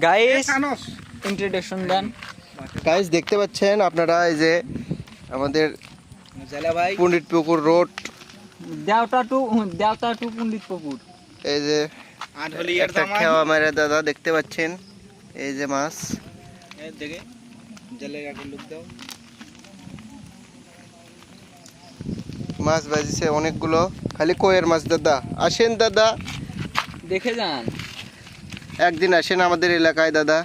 Guys introduction দেন। Guys দেখতে পাচ্ছেন আপনারা এই যে আমাদের পণ্ডিত পুকুর রোড, দেওতা টু পণ্ডিত পুকুর। এই যে একটা খেওয়া মেরে দাদা দেখতে পাচ্ছেন, এই যে মাছ মাছ বাজিছে অনেকগুলো, খালি কইয়ের মাছ। দাদা আসেন, দাদা দেখে যান, একদিন আসেন আমাদের এলাকায় দাদা।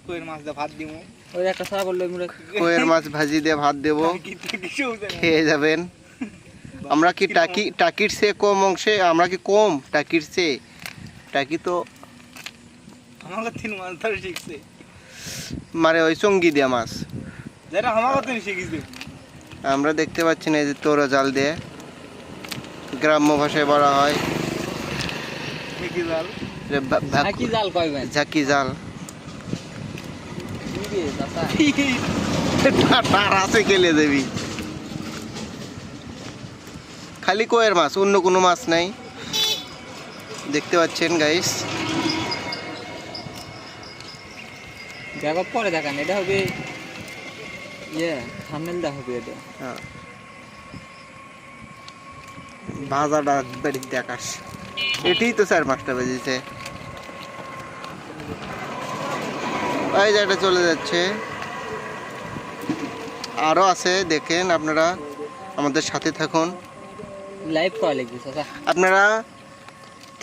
কইয়ের মাছ দিয়ে ভাত দিমু, ওই একটা সারা বললো কইয়ের মাছ ভাজি দিয়ে ভাত দেবো, খেয়ে যাবেন। আমরা কি টাকির চেয়ে কম অংশে? আমরা কি কম টাকির চেয়ে? টাকি তো আমাকে 3 মাস ধরে শিখছে, মানে ওই চঙ্গি দিয়া মাছ, যেটা আমাকে তো শিখিছে। আমরা দেখতে পাচ্ছি না, এই যে তোরা জাল দিয়ে, গ্রাম্য ভাষায় বলা হয় কি জাল, ঝাঁকি জাল কইবেন, ঝাঁকি জাল। কি রে দাদা, তার আছে কেলে দেবি, খালি কইয়ের মাছ, অন্য কোনো মাছ নাই। দেখতে পাচ্ছেন গাইস, দেখো পরে দেখান, এটা হবে থাম্বনেলটা হবে এটা। ভাজাটা বাড়ি দেখাস, এটাই তো 4-5টা বেজেছে। এই যে এটা চলে যাচ্ছে, আরো আছে, দেখেন আপনারা আমাদের সাথে থাকুন। লাইভ করা লাগবে চাচা। আপনারা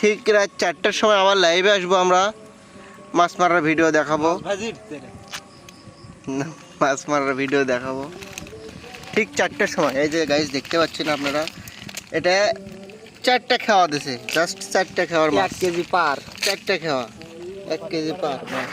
ঠিক রাত 4টার সময় আবার লাইভে আসবো, আমরা মাছ মারার ভিডিও দেখাবো, মাছ মারার ভিডিও দেখাবো ঠিক 4টার সময়। এই যে গাইস দেখতে পাচ্ছেন আপনারা, এটা 4টা খাওয়া দিছে, জাস্ট 4টা খাওয়ার মাছ, 1 কেজি পার, 4টা খাওয়া 1 কেজি পার মাছ।